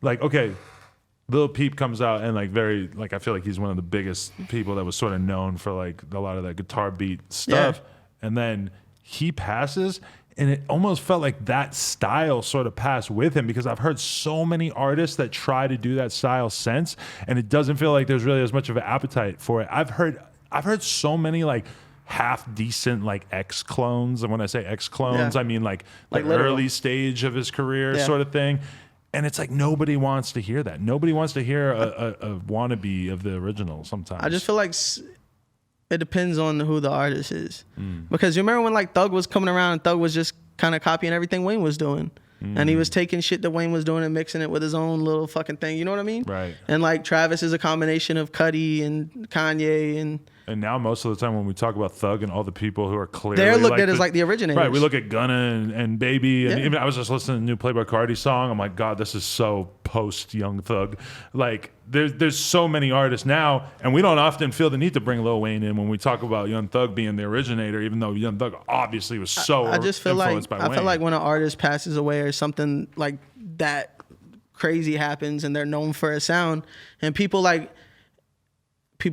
like, okay, Lil Peep comes out and like I feel like he's one of the biggest people that was sort of known for like a lot of that guitar beat stuff. Yeah. And then he passes, and it almost felt like that style sort of passed with him, because I've heard so many artists that try to do that style since, and it doesn't feel like there's really as much of an appetite for it. I've heard so many like half decent like X clones, and when I say X clones, I mean like early stage of his career sort of thing. And it's like nobody wants to hear that. Nobody wants to hear a wannabe of the original sometimes. I just feel like it depends on who the artist is. Because you remember when like Thug was coming around and Thug was just kind of copying everything Wayne was doing. And he was taking shit that Wayne was doing and mixing it with his own little fucking thing. You know what I mean? Right. And like Travis is a combination of Cudi and Kanye and now most of the time when we talk about Thug and all the people who are clearly they're looked at as like the originators. Right, we look at Gunna and Baby, and even I was just listening to the new Playboi Carti song. I'm like, God, this is so post Young Thug. Like there's so many artists now, and we don't often feel the need to bring Lil Wayne in when we talk about Young Thug being the originator, even though Young Thug obviously was so I just feel influenced like by Wayne. I feel like when an artist passes away or something like that crazy happens and they're known for a sound, and people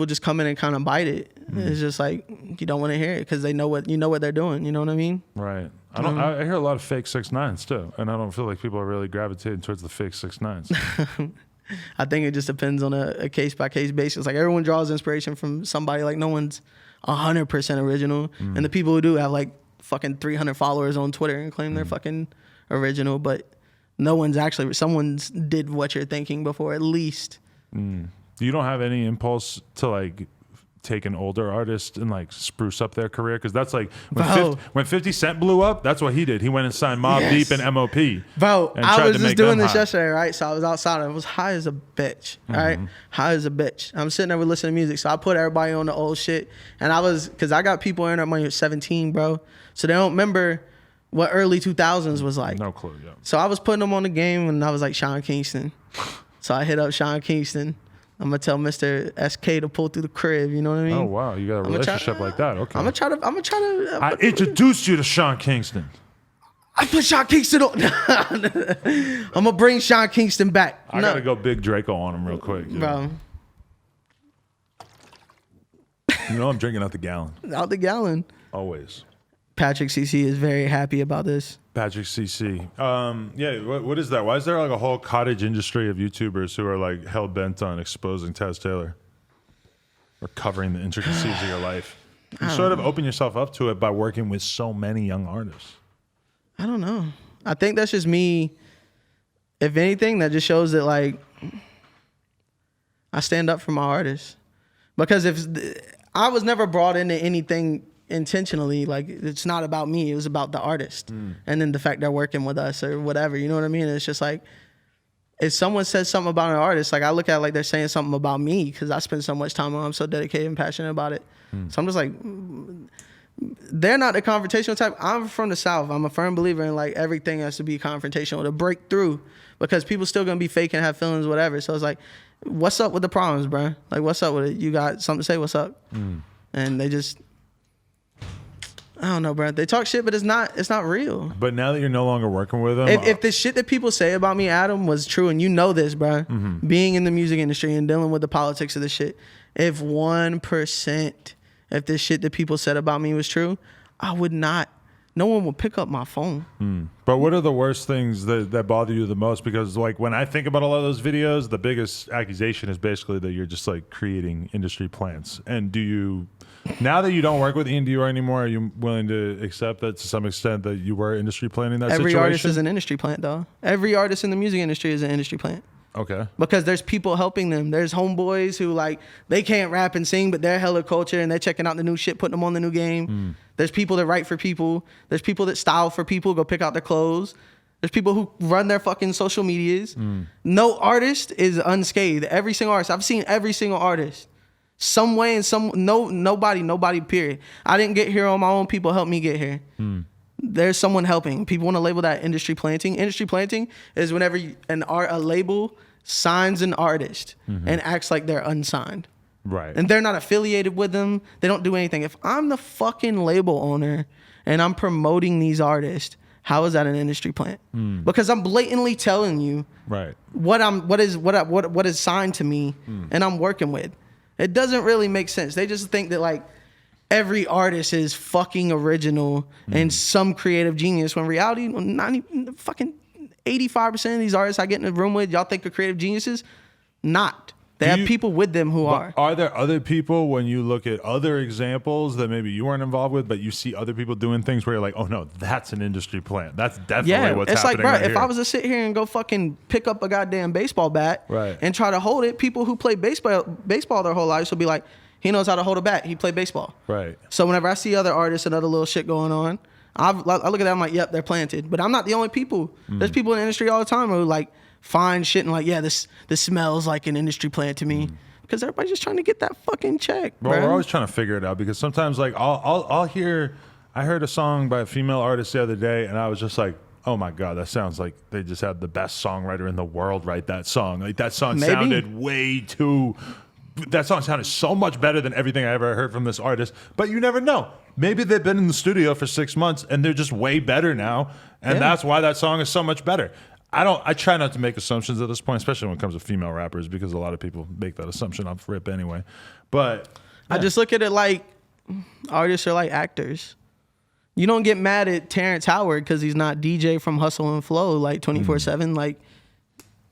just come in and kind of bite it. It's just like you don't want to hear it because they know what they're doing. You know what I mean? Right. I hear a lot of fake 6ix9ines too, and I don't feel like people are really gravitating towards the fake 6ix9ines. I think it just depends on a case by case basis. Like everyone draws inspiration from somebody. Like no one's 100% original, and the people who do have like fucking 300 followers on Twitter and claim they're fucking original, but no one's actually. Someone's did what you're thinking before at least. You don't have any impulse to like take an older artist and like spruce up their career? Because that's like when 50 Cent blew up, that's what he did. He went and signed Mobb Deep and MOP. Bro, I was just doing this yesterday, right? So I was outside. I was high as a bitch, right? High as a bitch. I'm sitting there listening to music. So I put everybody on the old shit. And because I got people in there when you're 17, bro. So they don't remember what early 2000s was like. No clue, yeah. So I was putting them on the game and I was like Sean Kingston. So I hit up Sean Kingston. I'm gonna tell Mr. SK to pull through the crib. You know what I mean? Oh wow, you got a relationship like that. Okay. I'm gonna try to. I introduced you to Sean Kingston. I put Sean Kingston on. I'm gonna bring Sean Kingston back. I gotta go Big Draco on him real quick, bro. You know I'm drinking out the gallon. Out the gallon. Always. Patrick CC is very happy about this. Patrick CC. Yeah, what is that? Why is there like a whole cottage industry of YouTubers who are like hell bent on exposing Taz Taylor or covering the intricacies of your life? You sort of open yourself up to it by working with so many young artists. I don't know. I think that's just me. If anything, that just shows that like I stand up for my artists. Because I was never brought into anything intentionally, like it's not about me, it was about the artist and then the fact they're working with us or whatever, you know what I mean? It's just like if someone says something about an artist, like I look at it like they're saying something about me because I spend so much time on it. I'm so dedicated and passionate about it. So I'm just like, they're not the confrontational type. I'm from the South. I'm a firm believer in like everything has to be confrontational to break through, because people still gonna be fake and have feelings, whatever. So it's like, what's up with the problems, bro? Like, what's up with it? You got something to say? What's up? And they just, I don't know, bro. They talk shit, but it's not real. But now that you're no longer working with them, if the shit that people say about me, Adam, was true, and you know this, bro, being in the music industry and dealing with the politics of the shit, if 1%, if this shit that people said about me was true, I would not. No one would pick up my phone. But what are the worst things that bother you the most? Because like when I think about a lot of those videos, the biggest accusation is basically that you're just like creating industry plants. And do you, now that you don't work with Dior anymore, are you willing to accept that to some extent that you were industry planting that Every situation? artist is an industry plant, though. Every artist in the music industry is an industry plant. Okay. Because there's people helping them. There's homeboys who like, they can't rap and sing, but they're hella culture and they're checking out the new shit, putting them on the new game. There's people that write for people. There's people that style for people, go pick out their clothes. There's people who run their fucking social medias. No artist is unscathed. Every single artist. I've seen every single artist. Some way and nobody, period. I didn't get here on my own. People helped me get here. There's someone helping. People want to label that industry planting. Industry planting is whenever a label signs an artist and acts like they're unsigned. Right. And they're not affiliated with them. They don't do anything. If I'm the fucking label owner and I'm promoting these artists, how is that an industry plant? Because I'm blatantly telling you Right. what is signed to me and I'm working with. It doesn't really make sense. They just think that like every artist is fucking original and some creative genius when in reality 85% of these artists I get in the room with, y'all think are creative geniuses? Not. They have people with them who are. Are there other people when you look at other examples that maybe you weren't involved with, but you see other people doing things where you're like, oh no, that's an industry plant. That's definitely what's it's happening. Like, bro, right if here. I was to sit here and go fucking pick up a goddamn baseball bat and try to hold it, people who play baseball their whole lives will be like, he knows how to hold a bat. He played baseball. Right. So whenever I see other artists and other little shit going on, I look at that, I'm like, yep, they're planted. But I'm not the only people. There's people in the industry all the time who like find shit and like, yeah, this smells like an industry plant to me. Because everybody's just trying to get that fucking check, bro. Well, we're always trying to figure it out because sometimes like I'll hear, I heard a song by a female artist the other day and I was just like, oh my God, that sounds like they just had the best songwriter in the world write that song. Like that song sounded way too, that song sounded so much better than everything I ever heard from this artist. But you never know. Maybe they've been in the studio for 6 months and they're just way better now. And that's why that song is so much better. I try not to make assumptions at this point, especially when it comes to female rappers, because a lot of people make that assumption off rip anyway. But I just look at it like artists are like actors. You don't get mad at Terrence Howard because he's not DJ from Hustle and Flow like 24/7. Like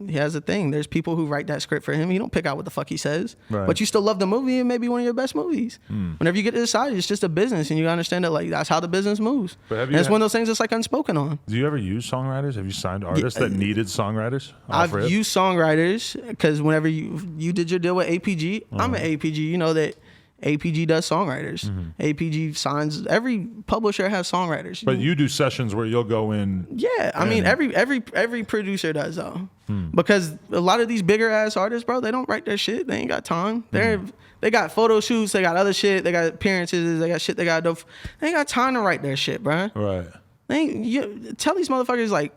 he has a thing. There's people who write that script for him. You don't pick out what the fuck he says, but you still love the movie and maybe one of your best movies. Whenever you get to decide, it's just a business, and you understand that like that's how the business moves. And it's one of those things that's like unspoken on. Do you ever use songwriters? Have you signed artists that needed songwriters? I've used songwriters because whenever you did your deal with APG, I'm an APG. You know that APG does songwriters. APG signs, every publisher has songwriters. But you do sessions where you'll go in. Yeah, I mean every producer does though, because a lot of these bigger ass artists, bro, they don't write their shit. They ain't got time. They got photo shoots. They got other shit. They got appearances. They got shit. They got they ain't got time to write their shit, bro. Right. Tell these motherfuckers like,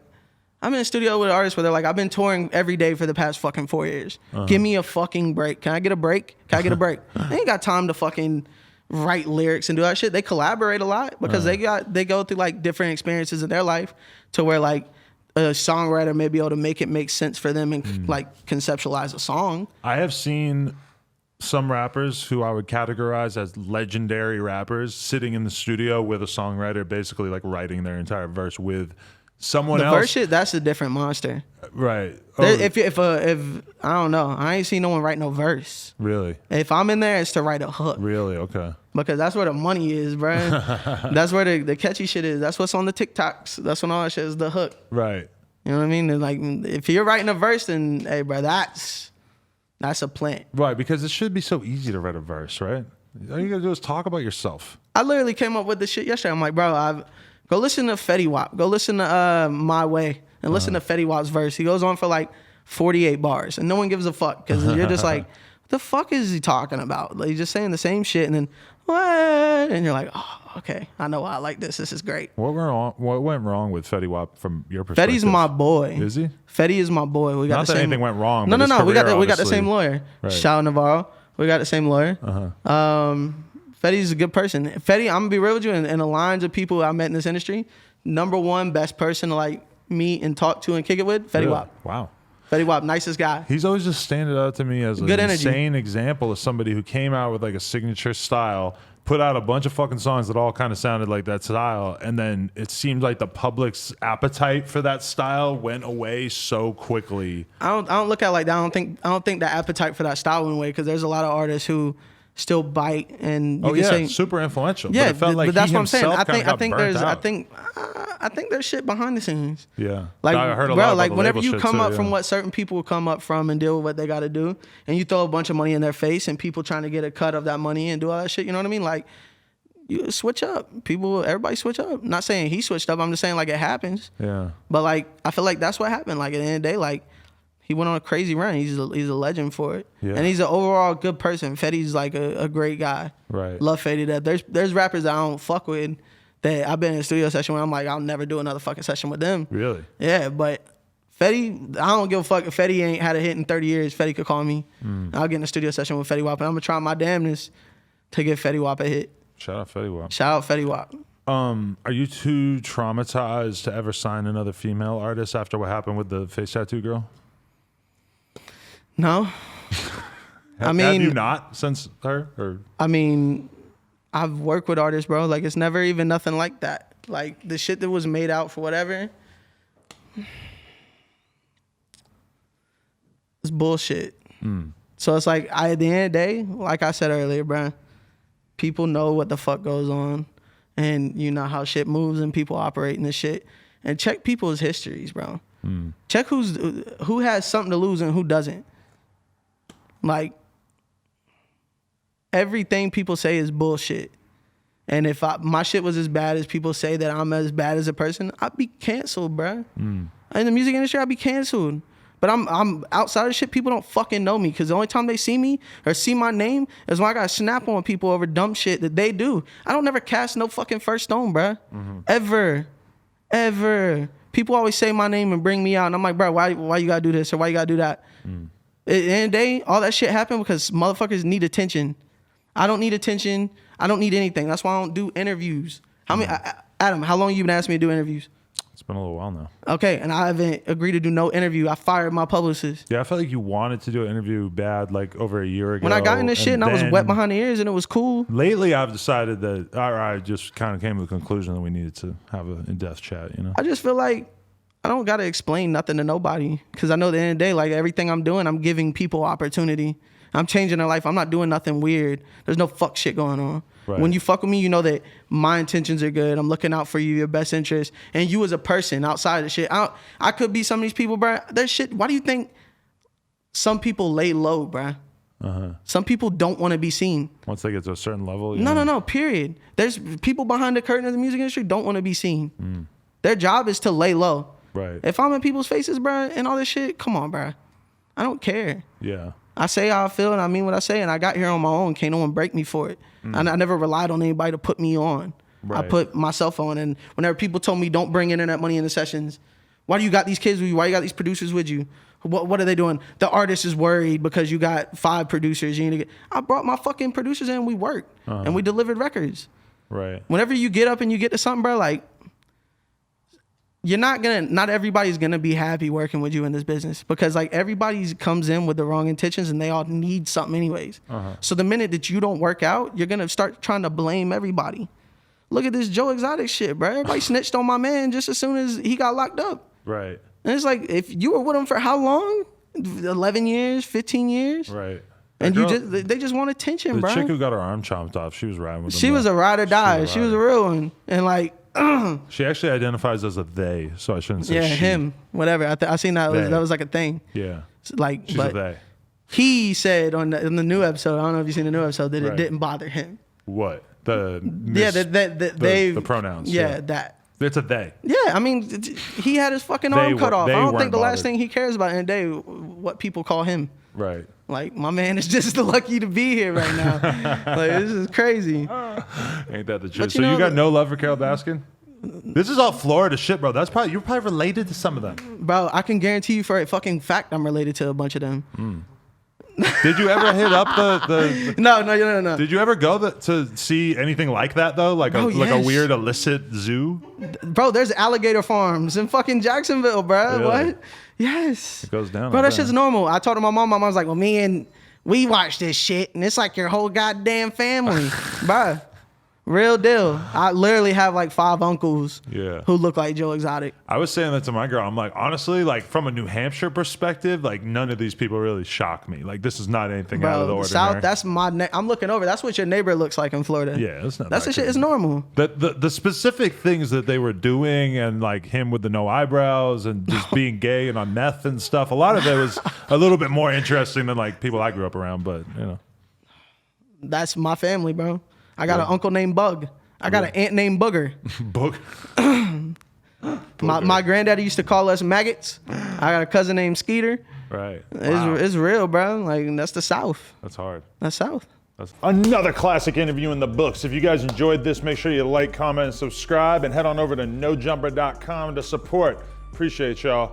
I'm in a studio with artists where they're like, I've been touring every day for the past fucking 4 years. Give me a fucking break. Can I get a break? Can I get a break? They ain't got time to fucking write lyrics and do that shit. They collaborate a lot because they go through like different experiences in their life to where like a songwriter may be able to make it make sense for them and like conceptualize a song. I have seen some rappers who I would categorize as legendary rappers sitting in the studio with a songwriter, basically like writing their entire verse with someone else. The verse shit, that's a different monster. Right. If I don't know, I ain't seen no one write no verse. Really? If I'm in there, it's to write a hook. Really? Okay. Because that's where the money is, bro. That's where the catchy shit is. That's what's on the TikToks. That's when all that shit is the hook. Right. You know what I mean? And like, if you're writing a verse, then hey, bro, that's a plant. Right, because it should be so easy to write a verse, right? All you gotta do is talk about yourself. I literally came up with this shit yesterday. I'm like, bro, go listen to Fetty Wap. Go listen to My Way and listen to Fetty Wap's verse. He goes on for like 48 bars, and no one gives a fuck because you're just like, what the fuck is he talking about? Like, he's just saying the same shit, and then what? And you're like, oh, okay, I know why I like this. This is great. What went wrong with Fetty Wap from your perspective? Fetty's my boy. Is he? Fetty is my boy. We got Not the that same. anything went wrong. No. But We got the same lawyer. Right. Shout out Navarro. We got the same lawyer. Fetty's a good person. Fetty, I'm gonna be real with you. In the lines of people I met in this industry, number one best person to like meet and talk to and kick it with, Fetty Wap. Wow. Fetty Wap, nicest guy. He's always just standing out to me as an Good energy. insane example of somebody who came out with like a signature style, put out a bunch of fucking songs that all kind of sounded like that style, and then it seemed like the public's appetite for that style went away so quickly. I don't look at it like that. I don't think the appetite for that style went away because there's a lot of artists who still bite and you can say super influential. Yeah, but it felt like but that's he what I'm saying. himself I think there's shit behind the scenes. Yeah, like I heard a lot bro, about like the whenever label you shit come too, up from what certain people come up from and deal with what they got to do, and you throw a bunch of money in their face and people trying to get a cut of that money and do all that shit. You know what I mean? Like you switch up. Everybody switch up. Not saying he switched up. I'm just saying like it happens. Yeah. But like I feel like that's what happened. Like at the end of the day, like he went on a crazy run. He's a legend for it. Yeah. And he's an overall good person. Fetty's like a great guy. Right. Love Fetty. That there's rappers that I don't fuck with that I've been in a studio session where I'm like, I'll never do another fucking session with them. Really? Yeah, but Fetty, I don't give a fuck if Fetty ain't had a hit in 30 years. Fetty could call me. I'll get in a studio session with Fetty Wap, and I'm gonna try my damnedest to get Fetty Wap a hit. Shout out Fetty Wap. Shout out Fetty Wap. Are you too traumatized to ever sign another female artist after what happened with the face tattoo girl? No. Have you not since her? Or? I mean, I've worked with artists, bro. Like, it's never even nothing like that. Like, the shit that was made out for whatever, it's bullshit. So it's like, at the end of the day, like I said earlier, bro, people know what the fuck goes on. And you know how shit moves and people operate in this shit. And check people's histories, bro. Check who has something to lose and who doesn't. Like, everything people say is bullshit. And if my shit was as bad as people say that I'm as bad as a person, I'd be canceled, bro. In the music industry, I'd be canceled. But I'm outside of shit, people don't fucking know me. Because the only time they see me or see my name is when I got to snap on people over dumb shit that they do. I don't never cast no fucking first stone, bro. Ever. People always say my name and bring me out. And I'm like, bro, why you got to do this or why you got to do that? At the end of the day, all that shit happened because motherfuckers need attention. I don't need attention. I don't need anything. That's why I don't do interviews. Adam, how long you been asking me to do interviews? It's been a little while now. Okay, and I haven't agreed to do no interview. I fired my publicist. Yeah, I felt like you wanted to do an interview bad like over a year ago. When I got in this shit and I was wet behind the ears and it was cool. Lately, I've decided that I just kind of came to the conclusion that we needed to have an in-depth chat, you know? I just feel like I don't got to explain nothing to nobody because I know at the end of the day, like everything I'm doing, I'm giving people opportunity. I'm changing their life. I'm not doing nothing weird. There's no fuck shit going on. Right. When you fuck with me, you know that my intentions are good. I'm looking out for you, your best interest. And you as a person outside of the shit. I could be some of these people, bro. That shit, why do you think some people lay low, bro? Some people don't want to be seen. Once they get to a certain level? No, period. There's people behind the curtain of the music industry don't want to be seen. Their job is to lay low. Right. If I'm in people's faces, bro, and all this shit, come on, bro. I don't care. Yeah. I say how I feel and I mean what I say, and I got here on my own. Can't no one break me for it. And I never relied on anybody to put me on. Right. I put myself on. And whenever people told me don't bring internet money in the sessions, why do you got these kids with you? Why you got these producers with you? What are they doing? The artist is worried because you got 5 producers. I brought my fucking producers in. We worked and we delivered records. Right. Whenever you get up and you get to something, bro, like, not everybody's gonna be happy working with you in this business because like everybody comes in with the wrong intentions and they all need something anyways. So the minute that you don't work out, you're gonna start trying to blame everybody. Look at this Joe Exotic shit, bro. Everybody snitched on my man just as soon as he got locked up. Right. And it's like, if you were with him for how long? 11 years, 15 years? Right. And they just want attention, bro. The chick who got her arm chopped off, she was riding with him. She was a ride or die. She was a real one. And like, she actually identifies as a they, so I shouldn't say she. Him, whatever. I seen that was like a thing. Yeah, like, she's but a they. He said in the new episode, I don't know if you've seen the new episode, that it didn't bother him. What the pronouns? Yeah, that. It's a they. Yeah, I mean, he had his fucking arm cut off. I don't think the last thing he cares about in the day what people call him. Right. Like, my man is just lucky to be here right now. Like, this is crazy. Ain't that the truth? So you got no love for Carole Baskin? This is all Florida shit, bro. You're probably related to some of them. Bro, I can guarantee you for a fucking fact I'm related to a bunch of them. Did you ever hit up the No. Did you ever go to see anything like that though? Like a weird illicit zoo? Bro, there's alligator farms in fucking Jacksonville, bro. Really? What? Yes. It goes down. Bro, that shit's normal. I told my mom was like, well, we watch this shit, and it's like your whole goddamn family. Bro. Real deal. I literally have like 5 uncles who look like Joe Exotic. I was saying that to my girl. I'm like, honestly, like from a New Hampshire perspective, like none of these people really shock me. Like this is not anything out of the ordinary. South, that's I'm looking over. That's what your neighbor looks like in Florida. Yeah, that's not. That's the shit. It's normal. The specific things that they were doing and like him with the no eyebrows and just being gay and on meth and stuff. A lot of it was a little bit more interesting than like people I grew up around. But you know, that's my family, bro. I got an uncle named Bug. I got an aunt named Booger. My granddaddy used to call us maggots. I got a cousin named Skeeter. Right. It's real, bro. Like, that's the South. That's hard. That's South. Another classic interview in the books. If you guys enjoyed this, make sure you like, comment, and subscribe, and head on over to nojumper.com to support. Appreciate y'all.